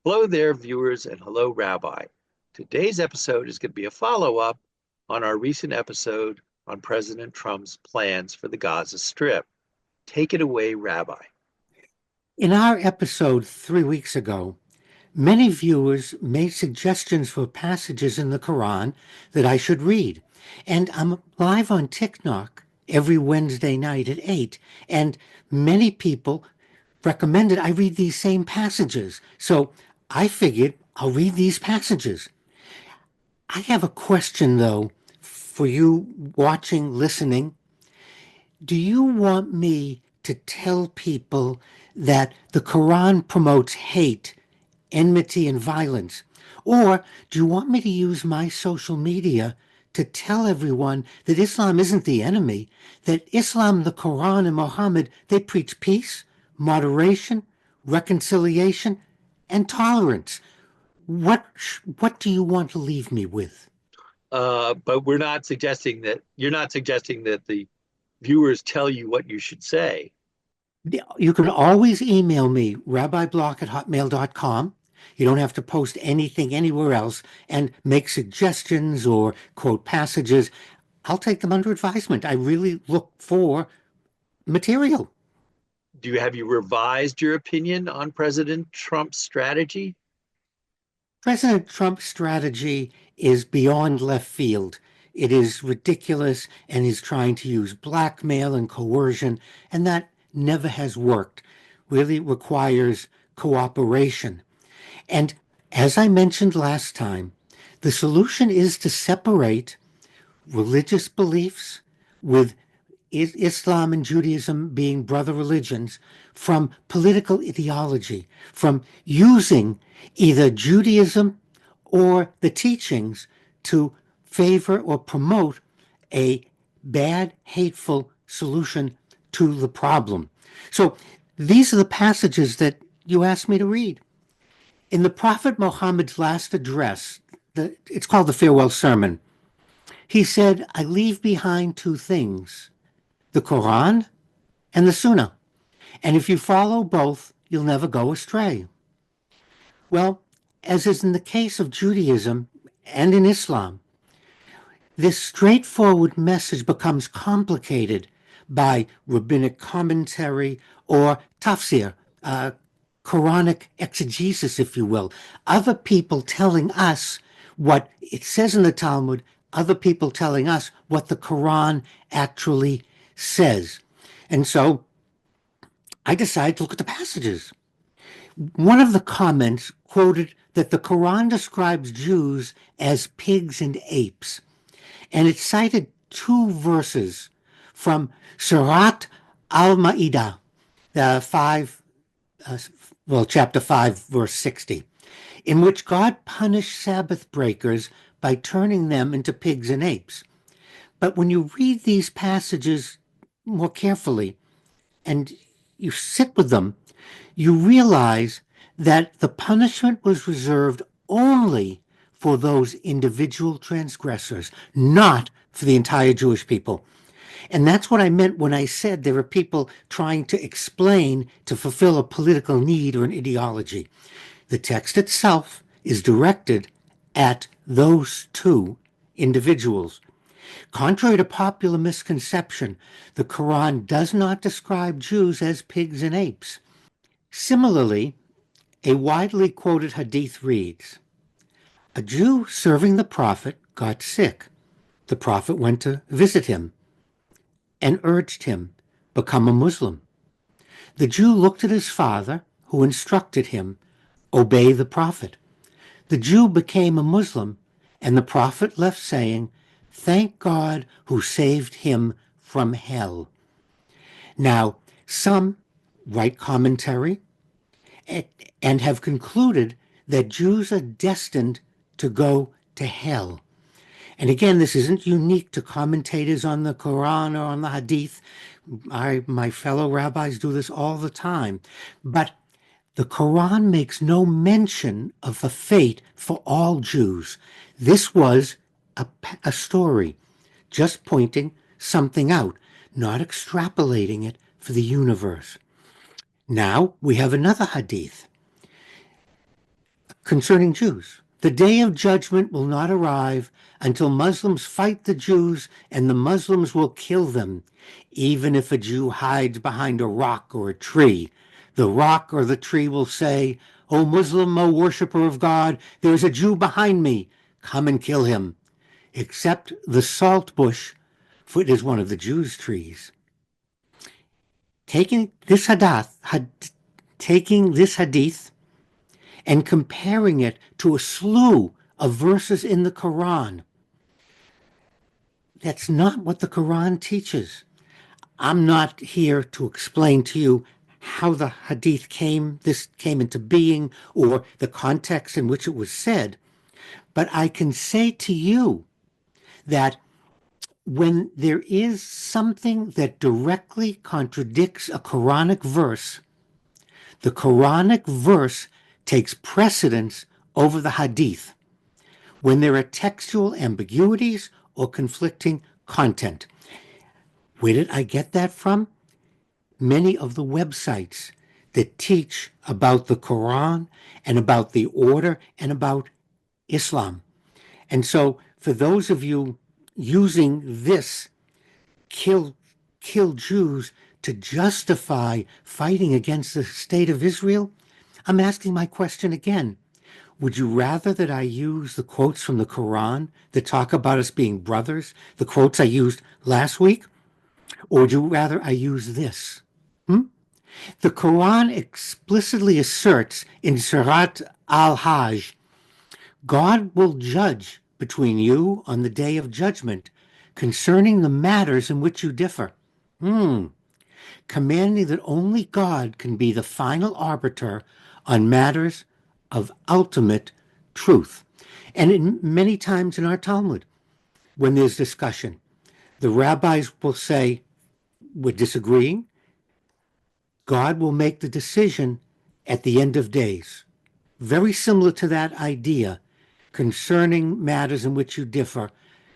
Hello there, viewers, and hello, Rabbi. Today's episode is going to be a follow-up on our recent episode on President Trump's plans for the Gaza Strip. Take it away, Rabbi. In our episode 3 weeks ago, many viewers made suggestions for passages in the Quran that I should read. And I'm live on TikTok every Wednesday night at 8. And many people recommended I read these same passages. So I figured I'll read these passages. I have a question, though, for you watching, listening. Do you want me to tell people that the Quran promotes hate, enmity, and violence? Or do you want me to use my social media to tell everyone that Islam isn't the enemy, that Islam, the Quran, and Muhammad, they preach peace, moderation, reconciliation, and tolerance? What do you want to leave me with? But we're not suggesting that you're not suggesting that the viewers tell you what you should say. You can always email me, rabbiblock@hotmail.com. You don't have to post anything anywhere else and make suggestions or quote passages. I'll take them under advisement. I really look for material. Have you revised your opinion on President Trump's strategy? President Trump's strategy is beyond left field. It is ridiculous, and he's trying to use blackmail and coercion, and that never has worked. Really requires cooperation. And as I mentioned last time, the solution is to separate religious beliefs, with Islam and Judaism being brother religions, from political ideology, from using either Judaism or the teachings to favor or promote a bad, hateful solution to the problem. So these are the passages that you asked me to read. In the Prophet Muhammad's last address, it's called the Farewell Sermon, he said, I leave behind two things, the Quran and the Sunnah. And if you follow both, you'll never go astray. Well, as is in the case of Judaism and in Islam, this straightforward message becomes complicated by rabbinic commentary or tafsir, Quranic exegesis, if you will. Other people telling us what it says in the Talmud, other people telling us what the Quran actually says. And so I decided to look at the passages. One of the comments quoted that the Quran describes Jews as pigs and apes, and it cited two verses from Surat al-Ma'idah, chapter 5, verse 60, in which God punished Sabbath breakers by turning them into pigs and apes. But when you read these passages more carefully and you sit with them, you realize that the punishment was reserved only for those individual transgressors, not for the entire Jewish people. And that's what I meant when I said there are people trying to explain to fulfill a political need or an ideology. The text itself is directed at those two individuals. Contrary to popular misconception, the Quran does not describe Jews as pigs and apes. Similarly, a widely quoted hadith reads, a Jew serving the Prophet got sick. The Prophet went to visit him and urged him, become a Muslim. The Jew looked at his father, who instructed him, obey the Prophet. The Jew became a Muslim, and the Prophet left saying, thank God who saved him from hell. Now, some write commentary and have concluded that Jews are destined to go to hell. And again, this isn't unique to commentators on the Quran or on the Hadith. My fellow rabbis do this all the time. But the Quran makes no mention of the fate for all Jews. This was a story, just pointing something out, not extrapolating it for the universe. Now we have another hadith. concerning Jews. The day of judgment will not arrive until Muslims fight the Jews, and the Muslims will kill them. Even if a Jew hides behind a rock or a tree, the rock or the tree will say, "O Muslim, O worshipper of God, there is a Jew behind me. Come and kill him." Except the salt bush, for it is one of the Jews' trees. Taking this hadith and comparing it to a slew of verses in the Quran. That's not what the Quran teaches. I'm not here to explain to you how the hadith came into being, or the context in which it was said, but I can say to you that when there is something that directly contradicts a Quranic verse, the Quranic verse takes precedence over the hadith when there are textual ambiguities or conflicting content. Where did I get that from? Many of the websites that teach about the Quran and about the order and about Islam. And so for those of you using this kill Jews to justify fighting against the state of Israel, I'm asking my question again. Would you rather that I use the quotes from the Quran that talk about us being brothers, the quotes I used last week, or would you rather I use this? The Quran explicitly asserts in Surat al-Hajj, God will judge between you on the day of judgment concerning the matters in which you differ. Commanding that only God can be the final arbiter on matters of ultimate truth. And many times in our Talmud, when there's discussion, the rabbis will say, we're disagreeing. God will make the decision at the end of days. Very similar to that idea concerning matters in which you differ,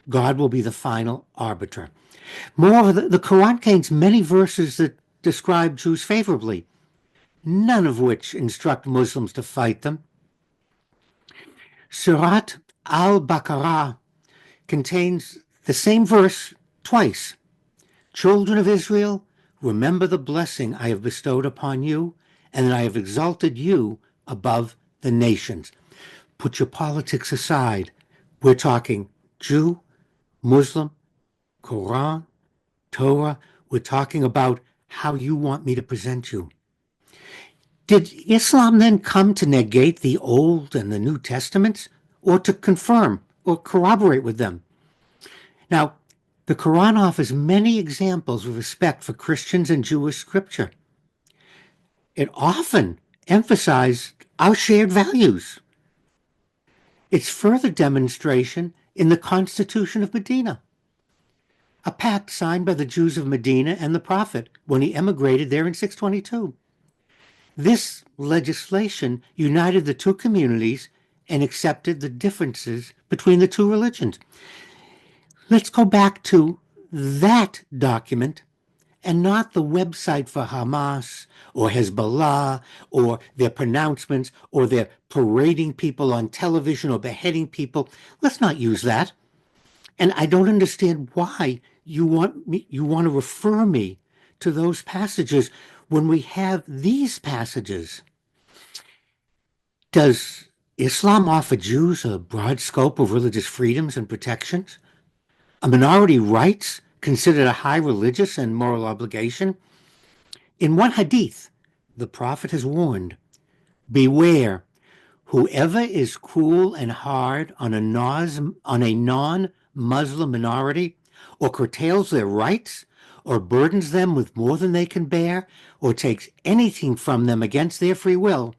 God will be the final arbiter. Moreover, the Quran contains many verses that describe Jews favorably, none of which instruct Muslims to fight them. Surat al-Baqarah contains the same verse twice. Children of Israel, remember the blessing I have bestowed upon you, and that I have exalted you above the nations. Put your politics aside. We're talking Jew, Muslim, Quran, Torah. We're talking about how you want me to present you. Did Islam then come to negate the Old and the New Testaments, or to confirm or corroborate with them? Now, the Quran offers many examples of respect for Christians and Jewish scripture. It often emphasized our shared values. Its further demonstration in the Constitution of Medina, a pact signed by the Jews of Medina and the Prophet when he emigrated there in 622. This legislation united the two communities and accepted the differences between the two religions. Let's go back to that document and not the website for Hamas or Hezbollah or their pronouncements or their parading people on television or beheading people. Let's not use that. And I don't understand why you want to refer me to those passages when we have these passages. Does Islam offer Jews a broad scope of religious freedoms and protections? A minority rights considered a high religious and moral obligation? In one hadith, the Prophet has warned, beware, whoever is cruel and hard on a non-Muslim minority, or curtails their rights, or burdens them with more than they can bear, or takes anything from them against their free will,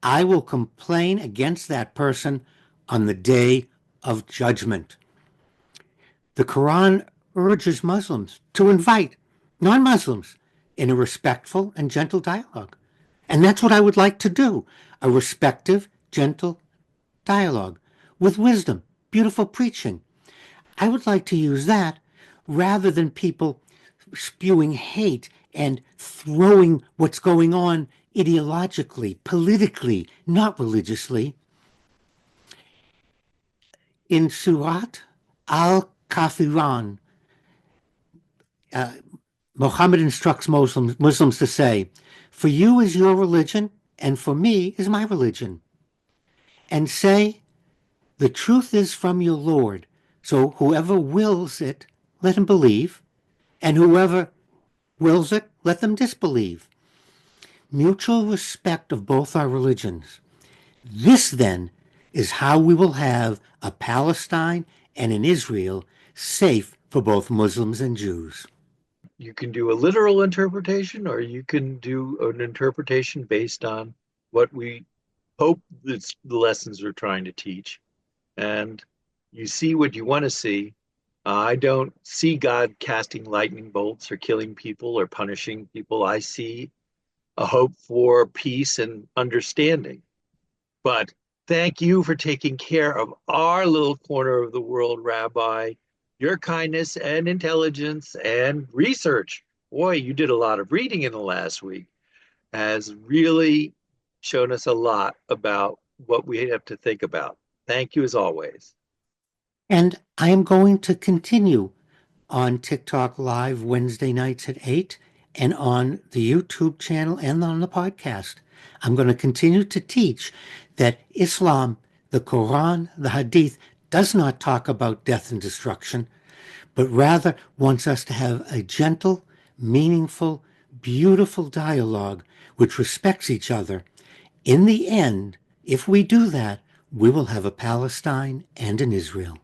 I will complain against that person on the day of judgment. The Quran urges Muslims to invite non-Muslims in a respectful and gentle dialogue. And that's what I would like to do, a respectful, gentle dialogue with wisdom, beautiful preaching. I would like to use that rather than people spewing hate and throwing what's going on ideologically, politically, not religiously. In Surat al-Kafiran, Muhammad instructs Muslims to say, "For you is your religion, and for me is my religion." And say, "The truth is from your Lord, so whoever wills it, let him believe, and whoever wills it, let them disbelieve." Mutual respect of both our religions. This, then, is how we will have a Palestine and an Israel safe for both Muslims and Jews. You can do a literal interpretation, or you can do an interpretation based on what we hope the lessons we're trying to teach. And you see what you want to see. I don't see God casting lightning bolts or killing people or punishing people. I see a hope for peace and understanding. But thank you for taking care of our little corner of the world, Rabbi. Your kindness and intelligence and research. Boy, you did a lot of reading in the last week, has really shown us a lot about what we have to think about. Thank you as always. And I am going to continue on TikTok Live Wednesday nights at 8 and on the YouTube channel and on the podcast. I'm going to continue to teach that Islam, the Quran, the Hadith does not talk about death and destruction, but rather wants us to have a gentle, meaningful, beautiful dialogue which respects each other. In the end, if we do that, we will have a Palestine and an Israel.